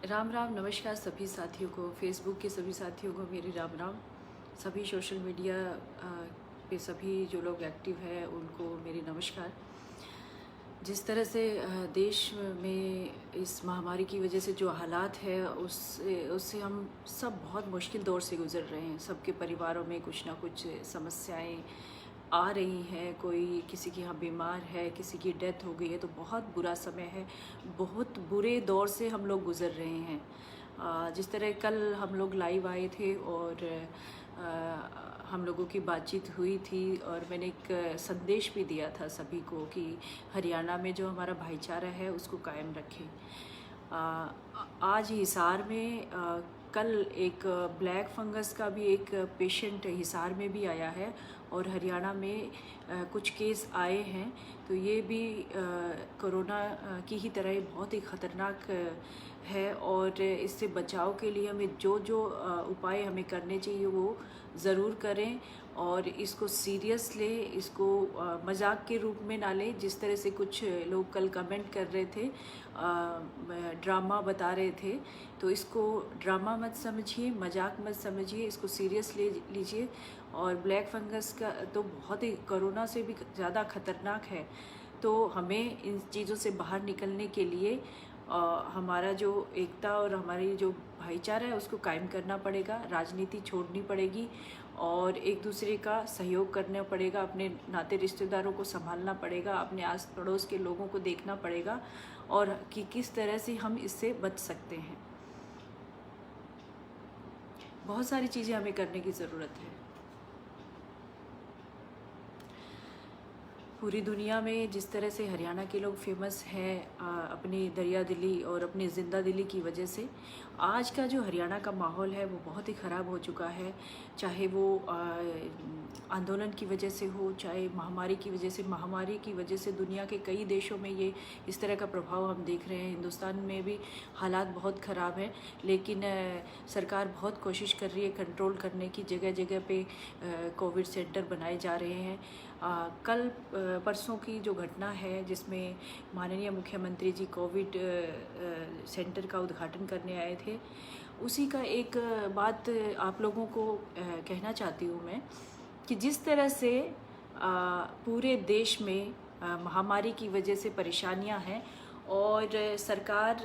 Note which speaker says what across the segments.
Speaker 1: राम राम, नमस्कार सभी साथियों को, फेसबुक के सभी साथियों को मेरी राम राम। सभी सोशल मीडिया पे सभी जो लोग एक्टिव हैं उनको मेरी नमस्कार। जिस तरह से देश में इस महामारी की वजह से जो हालात है उससे उससे हम सब बहुत मुश्किल दौर से गुज़र रहे हैं। सबके परिवारों में कुछ ना कुछ समस्याएं आ रही हैं। कोई किसी के यहाँ बीमार है, किसी की डेथ हो गई है, तो बहुत बुरा समय है। बहुत बुरे दौर से हम लोग गुज़र रहे हैं। जिस तरह कल हम लोग लाइव आए थे और हम लोगों की बातचीत हुई थी और मैंने एक संदेश भी दिया था सभी को कि हरियाणा में जो हमारा भाईचारा है उसको कायम रखें। आज हिसार में कल एक ब्लैक फंगस का भी एक पेशेंट हिसार में भी आया है और हरियाणा में कुछ केस आए हैं। तो ये भी कोरोना की ही तरह बहुत ही ख़तरनाक है और इससे बचाव के लिए हमें जो जो उपाय हमें करने चाहिए वो ज़रूर करें और इसको सीरियस ले, इसको मजाक के रूप में ना लें। जिस तरह से कुछ लोग कल कमेंट कर रहे थे, ड्रामा बता रहे थे, तो इसको ड्रामा मत समझिए, मजाक मत समझिए, इसको सीरियस ले लीजिए। और ब्लैक फंगस का तो बहुत ही कोरोना से भी ज़्यादा खतरनाक है। तो हमें इन चीज़ों से बाहर निकलने के लिए हमारा जो एकता और हमारी जो भाईचारा है उसको कायम करना पड़ेगा। राजनीति छोड़नी पड़ेगी और एक दूसरे का सहयोग करना पड़ेगा। अपने नाते रिश्तेदारों को संभालना पड़ेगा, अपने आस पड़ोस के लोगों को देखना पड़ेगा और कि किस तरह से हम इससे बच सकते हैं। बहुत सारी चीज़ें हमें करने की ज़रूरत है। पूरी दुनिया में जिस तरह से हरियाणा के लोग फेमस हैं अपनी दरिया दिली और अपनी ज़िंदा दिली की वजह से, आज का जो हरियाणा का माहौल है वो बहुत ही ख़राब हो चुका है। चाहे वो आंदोलन की वजह से हो, चाहे महामारी की वजह से। महामारी की वजह से दुनिया के कई देशों में ये इस तरह का प्रभाव हम देख रहे हैं। हिंदुस्तान में भी हालात बहुत ख़राब हैं, लेकिन सरकार बहुत कोशिश कर रही है कंट्रोल करने की। जगह जगह पे कोविड सेंटर बनाए जा रहे हैं। कल परसों की जो घटना है जिसमें माननीय मुख्यमंत्री जी कोविड सेंटर का उद्घाटन करने आए थे, उसी का एक बात आप लोगों को कहना चाहती हूँ मैं कि जिस तरह से पूरे देश में महामारी की वजह से परेशानियां हैं और सरकार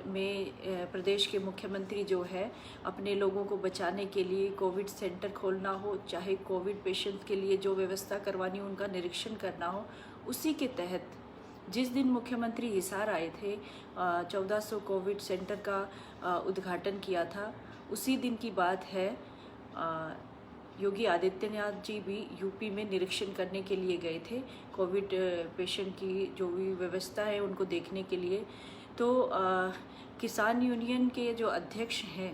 Speaker 1: में प्रदेश के मुख्यमंत्री जो है अपने लोगों को बचाने के लिए कोविड सेंटर खोलना हो, चाहे कोविड पेशेंट के लिए जो व्यवस्था करवानी हो उनका निरीक्षण करना हो, उसी के तहत जिस दिन मुख्यमंत्री हिसार आए थे 1400 कोविड सेंटर का उद्घाटन किया था, उसी दिन की बात है। योगी आदित्यनाथ जी भी यूपी में निरीक्षण करने के लिए गए थे कोविड पेशेंट की जो भी व्यवस्था है उनको देखने के लिए। तो किसान यूनियन के जो अध्यक्ष हैं,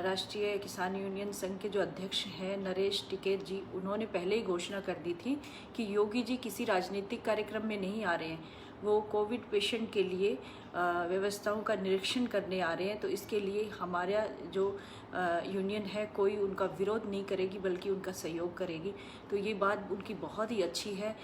Speaker 1: राष्ट्रीय किसान यूनियन संघ के जो अध्यक्ष हैं नरेश टिकैत जी, उन्होंने पहले ही घोषणा कर दी थी कि योगी जी किसी राजनीतिक कार्यक्रम में नहीं आ रहे हैं, वो कोविड पेशेंट के लिए व्यवस्थाओं का निरीक्षण करने आ रहे हैं। तो इसके लिए हमारा जो यूनियन है कोई उनका विरोध नहीं करेगी बल्कि उनका सहयोग करेगी। तो ये बात उनकी बहुत ही अच्छी है।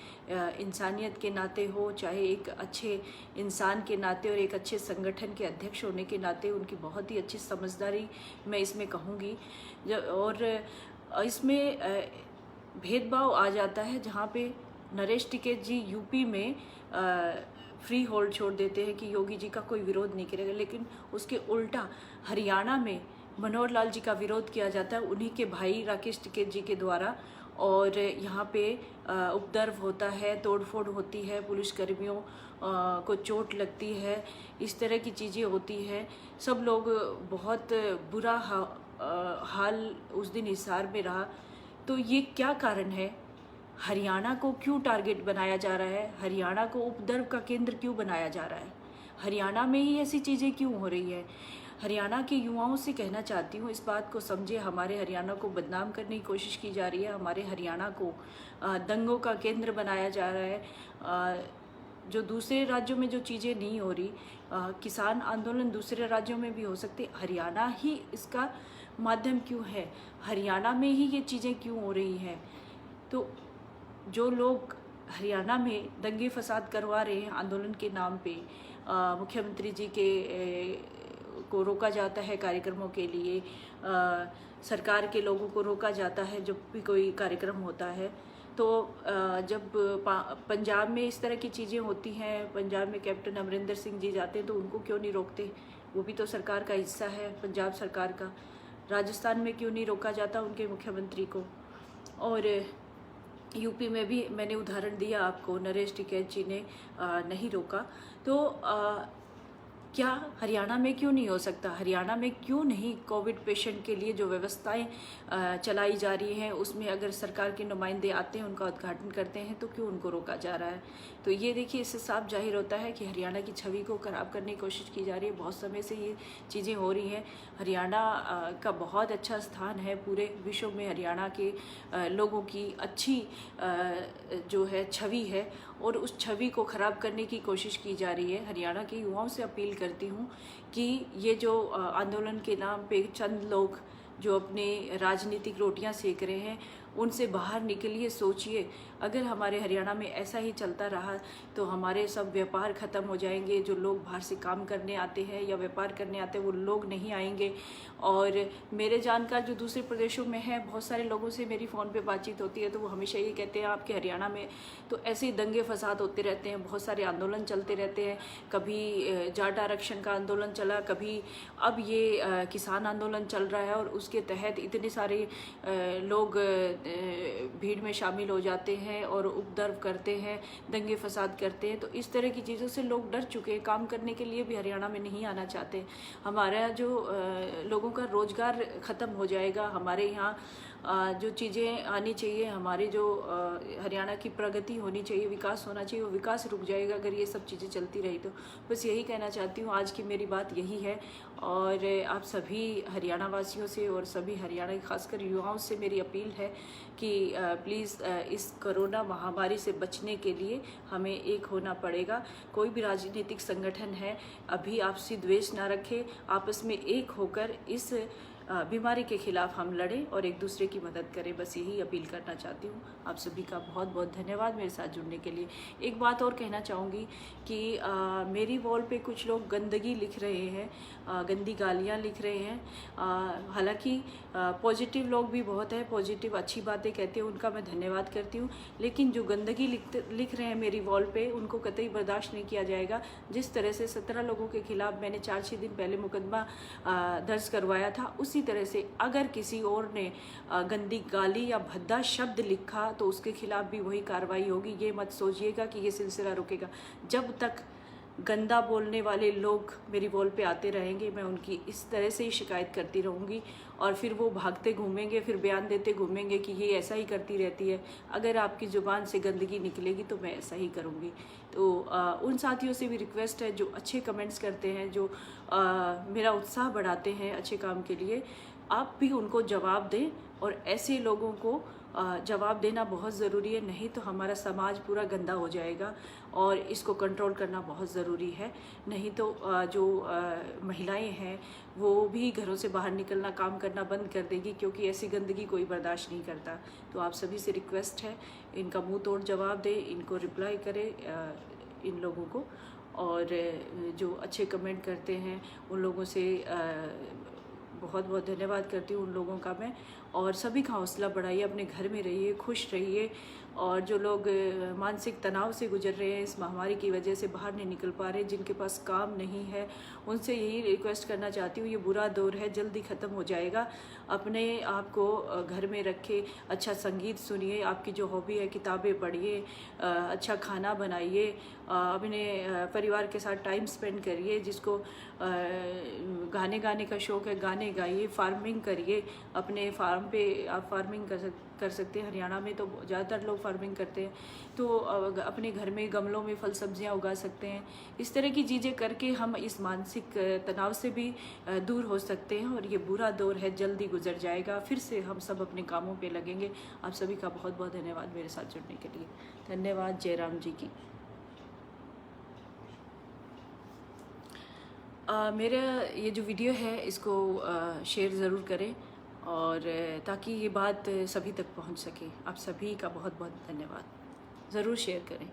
Speaker 1: इंसानियत के नाते हो, चाहे एक अच्छे इंसान के नाते और एक अच्छे संगठन के अध्यक्ष होने के नाते उनकी बहुत ही अच्छी समझदारी मैं इसमें कहूँगी। और इसमें भेदभाव आ जाता है जहाँ पे नरेश टिकैत जी यूपी में फ्री होल्ड छोड़ देते हैं कि योगी जी का कोई विरोध नहीं करेगा, लेकिन उसके उल्टा हरियाणा में मनोहर लाल जी का विरोध किया जाता है उन्हीं के भाई राकेश टिकैत जी के द्वारा। और यहाँ पे उपद्रव होता है, तोड़फोड़ होती है, पुलिसकर्मियों को चोट लगती है, इस तरह की चीज़ें होती हैं। सब लोग बहुत बुरा हाल उस दिन हिसार में रहा। तो ये क्या कारण है? हरियाणा को क्यों टारगेट बनाया जा रहा है? हरियाणा को उपद्रव का केंद्र क्यों बनाया जा रहा है? हरियाणा में ही ऐसी चीज़ें क्यों हो रही है? हरियाणा के युवाओं से कहना चाहती हूँ इस बात को समझे। हमारे हरियाणा को बदनाम करने की कोशिश की जा रही है, हमारे हरियाणा को दंगों का केंद्र बनाया जा रहा है। जो दूसरे राज्यों में जो चीज़ें नहीं हो रही, किसान आंदोलन दूसरे राज्यों में भी हो सकते, हरियाणा ही इसका माध्यम क्यों है? हरियाणा में ही ये चीज़ें क्यों हो रही हैं? तो जो लोग हरियाणा में दंगे फसाद करवा रहे हैं आंदोलन के नाम पे, मुख्यमंत्री जी के को रोका जाता है कार्यक्रमों के लिए, सरकार के लोगों को रोका जाता है जब भी कोई कार्यक्रम होता है। तो जब पंजाब में इस तरह की चीज़ें होती हैं, पंजाब में कैप्टन अमरिंदर सिंह जी जाते हैं तो उनको क्यों नहीं रोकते? वो भी तो सरकार का हिस्सा है, पंजाब सरकार का। राजस्थान में क्यों नहीं रोका जाता उनके मुख्यमंत्री को? और यूपी में भी मैंने उदाहरण दिया आपको, नरेश टिकैत जी ने नहीं रोका। तो क्या हरियाणा में क्यों नहीं हो सकता? हरियाणा में क्यों नहीं कोविड पेशेंट के लिए जो व्यवस्थाएं चलाई जा रही हैं उसमें अगर सरकार के नुमाइंदे आते हैं, उनका उद्घाटन करते हैं, तो क्यों उनको रोका जा रहा है? तो ये देखिए, इससे साफ जाहिर होता है कि हरियाणा की छवि को ख़राब करने की कोशिश की जा रही है। बहुत समय से ये चीज़ें हो रही हैं। हरियाणा का बहुत अच्छा स्थान है पूरे विश्व में, हरियाणा के लोगों की अच्छी जो है छवि है, और उस छवि को ख़राब करने की कोशिश की जा रही है। हरियाणा के युवाओं से अपील करती हूँ कि ये जो आंदोलन के नाम पे चंद लोग जो अपने राजनीतिक रोटियां सेक रहे हैं, उनसे बाहर निकलिए, सोचिए। अगर हमारे हरियाणा में ऐसा ही चलता रहा तो हमारे सब व्यापार ख़त्म हो जाएंगे। जो लोग बाहर से काम करने आते हैं या व्यापार करने आते हैं वो लोग नहीं आएंगे। और मेरे जानकार जो दूसरे प्रदेशों में हैं, बहुत सारे लोगों से मेरी फ़ोन पे बातचीत होती है तो वो हमेशा ये कहते हैं आपके हरियाणा में तो ऐसे ही दंगे फसाद होते रहते हैं, बहुत सारे आंदोलन चलते रहते हैं। कभी जाट आरक्षण का आंदोलन चला, कभी अब ये किसान आंदोलन चल रहा है, और उसके तहत इतने सारे लोग भीड़ में शामिल हो जाते हैं और उपद्रव करते हैं, दंगे फसाद करते हैं। तो इस तरह की चीज़ों से लोग डर चुके हैं, काम करने के लिए भी हरियाणा में नहीं आना चाहते। हमारा जो लोगों का रोजगार ख़त्म हो जाएगा, हमारे यहाँ जो चीज़ें आनी चाहिए, हमारे जो हरियाणा की प्रगति होनी चाहिए, विकास होना चाहिए, वो विकास रुक जाएगा अगर ये सब चीज़ें चलती रही। तो बस यही कहना चाहती हूँ, आज की मेरी बात यही है। और आप सभी हरियाणा वासियों से और सभी हरियाणा के खासकर युवाओं से मेरी अपील है कि प्लीज़ इस कोरोना महामारी से बचने के लिए हमें एक होना पड़ेगा। कोई भी राजनीतिक संगठन है, अभी आपसी द्वेष ना रखें, आपस में एक होकर इस बीमारी के खिलाफ हम लड़ें और एक दूसरे की मदद करें। बस यही अपील करना चाहती हूँ। आप सभी का बहुत बहुत धन्यवाद मेरे साथ जुड़ने के लिए। एक बात और कहना चाहूँगी कि मेरी वॉल पे कुछ लोग गंदगी लिख रहे हैं, गंदी गालियाँ लिख रहे हैं। हालांकि पॉजिटिव लोग भी बहुत हैं, पॉजिटिव अच्छी बातें कहते हैं, उनका मैं धन्यवाद करती हूँ। लेकिन जो गंदगी लिख रहे हैं मेरी वॉल पे, उनको कतई बर्दाश्त नहीं किया जाएगा। जिस तरह से 17 लोगों के खिलाफ मैंने 4-6 दिन पहले मुकदमा दर्ज करवाया था, उसी तरह से अगर किसी और ने गंदी गाली या भद्दा शब्द लिखा तो उसके खिलाफ भी वही कार्रवाई होगी। ये मत सोचिएगा कि ये सिलसिला रुकेगा। जब तक गंदा बोलने वाले लोग मेरी वॉल पे आते रहेंगे, मैं उनकी इस तरह से ही शिकायत करती रहूँगी, और फिर वो भागते घूमेंगे, फिर बयान देते घूमेंगे कि ये ऐसा ही करती रहती है। अगर आपकी ज़ुबान से गंदगी निकलेगी तो मैं ऐसा ही करूँगी। तो उन साथियों से भी रिक्वेस्ट है जो अच्छे कमेंट्स करते हैं, जो मेरा उत्साह बढ़ाते हैं अच्छे काम के लिए, आप भी उनको जवाब दें। और ऐसे लोगों को जवाब देना बहुत ज़रूरी है, नहीं तो हमारा समाज पूरा गंदा हो जाएगा और इसको कंट्रोल करना बहुत ज़रूरी है। नहीं तो जो महिलाएं हैं वो भी घरों से बाहर निकलना, काम करना बंद कर देगी, क्योंकि ऐसी गंदगी कोई बर्दाश्त नहीं करता। तो आप सभी से रिक्वेस्ट है, इनका मुंह तोड़ जवाब दें, इनको रिप्लाई करें इन लोगों को। और जो अच्छे कमेंट करते हैं उन लोगों से बहुत बहुत धन्यवाद करती हूँ उन लोगों का मैं। और सभी का हौसला बढ़ाइए, अपने घर में रहिए, खुश रहिए। और जो लोग मानसिक तनाव से गुजर रहे हैं, इस महामारी की वजह से बाहर नहीं निकल पा रहे, जिनके पास काम नहीं है, उनसे यही रिक्वेस्ट करना चाहती हूँ, ये बुरा दौर है, जल्दी ख़त्म हो जाएगा। अपने आप को घर में रखे, अच्छा संगीत सुनिए, आपकी जो हॉबी है किताबें पढ़िए, अच्छा खाना बनाइए, अपने परिवार के साथ टाइम स्पेंड करिए। जिसको गाने गाने का शौक़ है गाने गाइए, फार्मिंग करिए, अपने फार्म पे आप फार्मिंग कर सकते हैं। हरियाणा में तो ज़्यादातर लोग फार्मिंग करते हैं, तो अपने घर में गमलों में फल सब्जियां उगा सकते हैं। इस तरह की चीज़ें करके हम इस मानसिक तनाव से भी दूर हो सकते हैं, और ये बुरा दौर है जल्दी गुजर जाएगा। फिर से हम सब अपने कामों पे लगेंगे। आप सभी का बहुत बहुत धन्यवाद मेरे साथ जुड़ने के लिए। धन्यवाद जयराम जी की। मेरा ये जो वीडियो है इसको शेयर ज़रूर करें, और ताकि ये बात सभी तक पहुंच सके। आप सभी का बहुत बहुत धन्यवाद। ज़रूर शेयर करें।